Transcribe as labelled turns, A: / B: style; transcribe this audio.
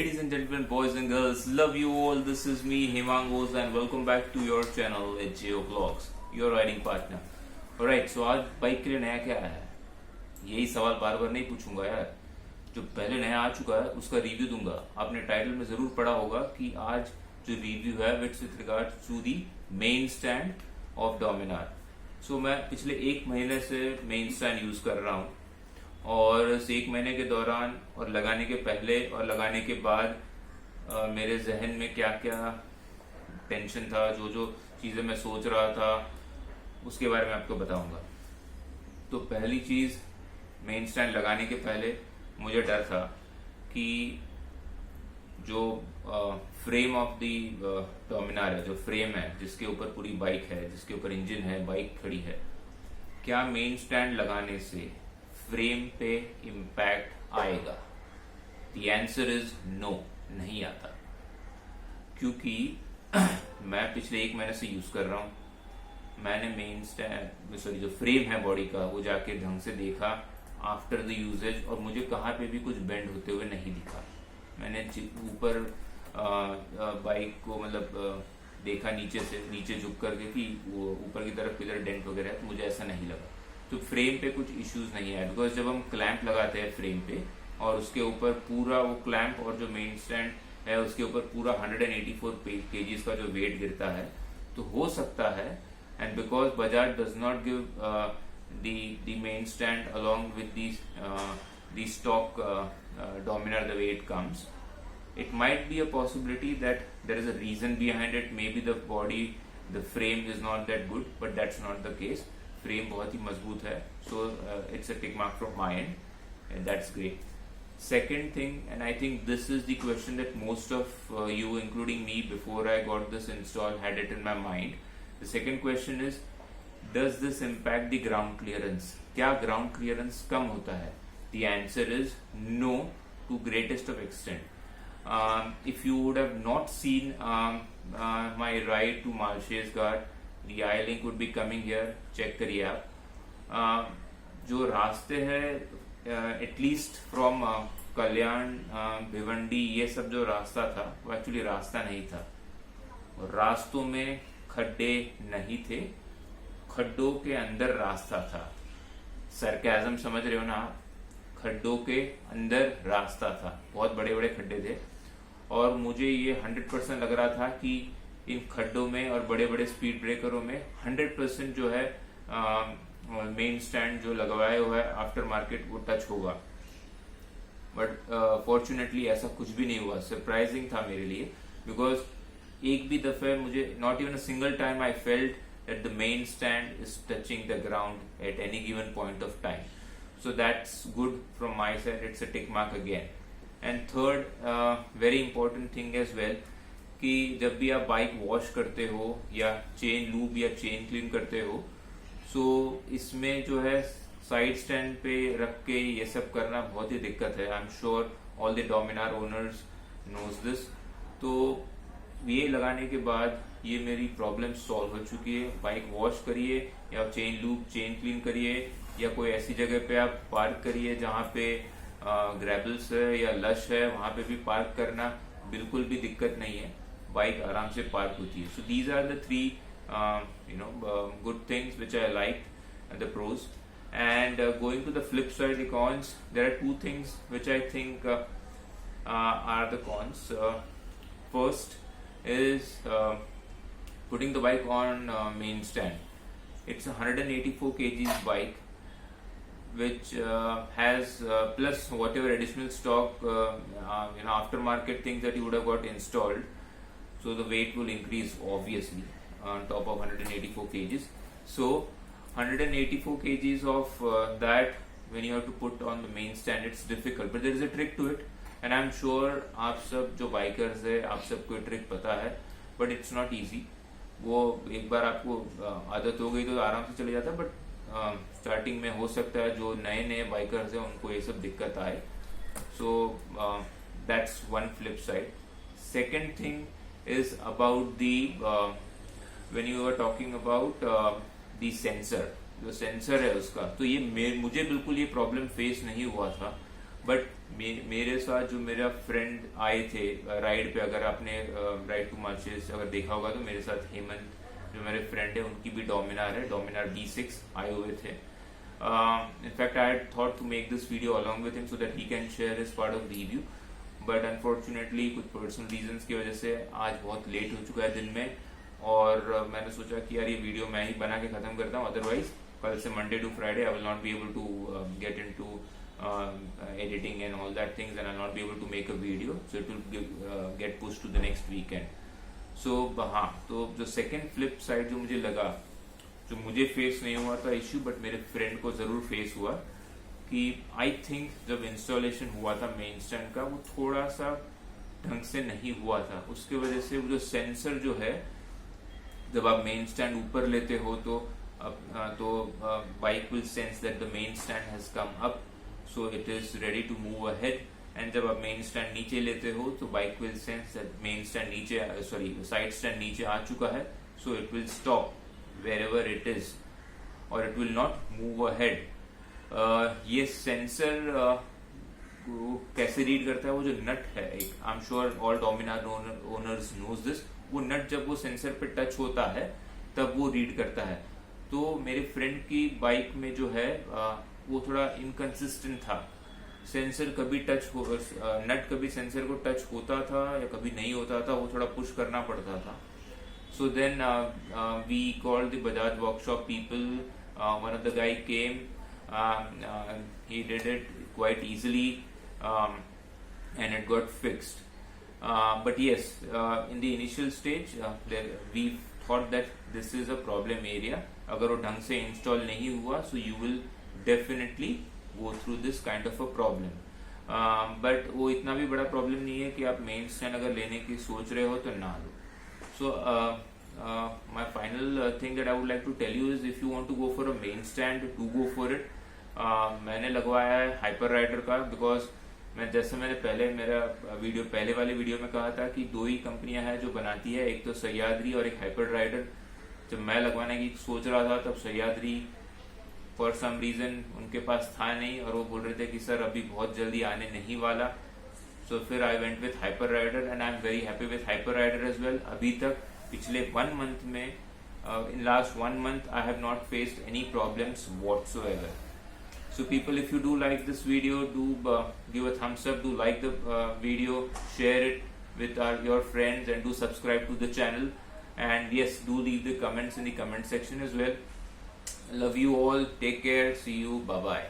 A: Ladies and gentlemen, boys and girls, love you all. This is me, Hemangos, and welcome back to your channel at Geo Vlogs, your riding partner. Alright, so आज bike के लिए नया क्या आया है? यही सवाल बार बार नहीं पूछूंगा यार. जो पहले नया आ चुका है उसका रिव्यू दूंगा. आपने टाइटल में जरूर पढ़ा होगा कि आज जो रिव्यू है it's with regard to the main stand of Dominar. So मैं पिछले एक महीने से मेन स्टैंड यूज कर रहा हूँ और इस एक महीने के दौरान और लगाने के पहले और लगाने के बाद मेरे जहन में क्या क्या टेंशन था, जो जो चीजें मैं सोच रहा था उसके बारे में आपको बताऊंगा. तो पहली चीज, मेन स्टैंड लगाने के पहले मुझे डर था कि जो फ्रेम ऑफ दी डोमिनार है, जो फ्रेम है जिसके ऊपर पूरी बाइक है, जिसके ऊपर इंजन है, बाइक खड़ी है, क्या मेन स्टैंड लगाने से फ्रेम पे इम्पैक्ट आएगा? द आंसर इज नो, नहीं आता. क्योंकि मैं पिछले एक महीने से यूज कर रहा हूं. मैंने मेन स्टैंड जो फ्रेम है बॉडी का वो जाके ढंग से देखा आफ्टर द यूजेज, और मुझे कहाँ पे भी कुछ बेंड होते हुए नहीं दिखा. मैंने ऊपर बाइक को देखा नीचे झुक करके कि वो ऊपर की तरफ किधर डेंट वगैरह है, तो मुझे ऐसा नहीं लगा. तो फ्रेम पे कुछ इश्यूज नहीं है, बिकॉज जब हम क्लैंप लगाते हैं फ्रेम पे और उसके ऊपर पूरा वो क्लैंप और जो मेन स्टैंड है उसके ऊपर पूरा 184 kgs का जो वेट गिरता है, तो हो सकता है, and because Bajaj does not give the main stand along with the stock Dominar the way it comes, it might be a possibility that there is a reason behind it. Maybe the body, the frame is not that good, but that's not the case. Frame बहुत ही मजबूत है, so it's a tick mark from my end, and that's great. Second thing, and I think this is the question that most of you, including me, before I got this installed, had it in my mind. The second question is, does this impact the ground clearance? क्या ground clearance कम होता है? The answer is no, to greatest of extent. If you would have not seen my ride to Malshesgarh, the I-Link would be coming here. Check करिए आप. जो रास्ते हैं at least from कल्याण, भिवंडी, ये सब जो रास्ता था वो एक्चुअली रास्ता नहीं था. और रास्तों में खड्डे नहीं थे, खड्डों के अंदर रास्ता था. सरकाज़म समझ रहे हो ना आप? खड्डों के अंदर रास्ता था, बहुत बड़े बड़े खड्डे थे. और मुझे ये 100% लग रहा था कि इन खड्डों में और बड़े बड़े स्पीड ब्रेकरों में 100% जो है मेन स्टैंड जो लगवाया हुआ है आफ्टर मार्केट वो टच होगा. बट फॉर्चुनेटली ऐसा कुछ भी नहीं हुआ. सरप्राइजिंग था मेरे लिए, बिकॉज एक भी दफे मुझे, not even a single time I felt that the main stand is touching the ground at any given point of time. So that's good from my side. It's a tick mark again. And third, very important thing as well, कि जब भी आप bike wash करते हो या chain lube या chain clean करते हो, so इसमें जो है साइड स्टैंड पे रख के ये सब करना बहुत ही दिक्कत है. I am sure all the Dominar owners knows this. तो ये लगाने के बाद ये मेरी प्रॉब्लम सॉल्व हो चुकी है. बाइक वॉश करिए या चेन लूप, चेन क्लीन करिए, या कोई ऐसी जगह पे आप पार्क करिए जहाँ पे ग्रेबल्स है या लश है, वहां पे भी पार्क करना बिल्कुल भी दिक्कत नहीं है. बाइक आराम से पार्क होती है. So these are the three good things which I like, the pros. And going to the flip side, the cons, there are 2 things which I think are the cons. First is putting the bike on main stand. It's a 184 kgs bike which has plus whatever additional stock aftermarket things that you would have got installed, so the weight will increase obviously on top of 184 kgs. So 184 kgs of that when you have to put on the main stand, it's difficult, but there is a trick to it, and I'm sure आप सब जो bikers है आप सबको trick पता है, but it's not easy. वो एक बार आपको आदत हो गई तो आराम से चले जाता है, बट स्टार्टिंग में हो सकता है जो नए बाइकर्स हैं उनको ये सब दिक्कत आए. So that's one flip side. Second thing is about the, when you are talking about the sensor, जो सेंसर है उसका, तो ये मुझे बिल्कुल ये प्रॉब्लम फेस नहीं हुआ था, बट मेरे साथ जो मेरा फ्रेंड आए थे राइड पे, अगर आपने राइड टू मार्चेस अगर देखा होगा तो मेरे साथ हेमंत जो मेरे फ्रेंड है उनकी भी डोमिनार है, डोमिनार B6 आए हुए थे. In fact I had thought to make this video along with him so that he can share his part of review, but unfortunately कुछ पर्सनल रीजंस की वजह से आज बहुत लेट हो चुका है दिन में, और मैंने सोचा कि यार ये वीडियो मैं ही बना के खत्म करता हूँ, अदरवाइज कल से Monday to Friday I will not be able to get into editing and all that things, and I'll not be able to make a video, so it will get pushed to the next weekend. So हाँ, तो जो second flip side जो मुझे लगा, जो मुझे face नहीं हुआ था इश्यू बट मेरे फ्रेंड को जरूर फेस हुआ, कि आई थिंक जब इंस्टॉलेशन हुआ था मेन स्टैंड का वो थोड़ा सा ढंग से नहीं हुआ था. उसके वजह से वो जो सेंसर जो है, जब आप मेन स्टैंड ऊपर लेते हो तो bike will sense that the main stand has come up, so it is ready to move ahead. And जब आप मेन स्टैंड नीचे लेते हो तो bike will sense that main stand नीचे, साइड स्टैंड नीचे आ चुका है, so it will stop wherever it is or it will not move ahead. ये सेंसर कैसे रीड करता है, वो जो नट है, I am sure all Dominar owners knows this, वो नट जब वो सेंसर पे टच होता है तब वो रीड करता है. तो मेरे फ्रेंड की बाइक में जो है वो थोड़ा इनकंसिस्टेंट था. सेंसर कभी नट कभी सेंसर को टच होता था या कभी नहीं होता था, वो थोड़ा पुश करना पड़ता था. So then we called the Bajaj workshop people. One of the guy came, he did it quite easily and it got fixed. But yes, in the initial stage we thought that this is a problem area. अगर वो ढंग से install नहीं हुआ so you will definitely go through this kind of a problem. But वो इतना भी बड़ा प्रॉब्लम नहीं है कि आप मेन स्टैंड अगर लेने की सोच रहे हो तो ना लो. So my final thing that I would like to tell you is if you want to go for a main stand, do go for it. मैंने लगवाया है हाइपर राइडर का, बिकॉज मैंने पहले वाले वीडियो में कहा था कि दो ही कंपनियां हैं जो बनाती है, एक तो सह्याद्री और एक हाइपर राइडर. जब मैं लगवाने की सोच रहा था तब सह्याद्री फॉर सम रीजन उनके पास था नहीं, और वो बोल रहे थे कि सर अभी बहुत जल्दी आने नहीं वाला. सो फिर I went with Hyper Rider and I am very happy with Hyper Rider as well. अभी तक पिछले 1 मंथ में, in last 1 month I have not faced any problems whatsoever. So people, if you do like this video, do give a thumbs up, do like the video, share it with your friends, and do subscribe to the channel. And yes, do leave the comments in the comment section as well. Love you all. Take care. See you. Bye bye.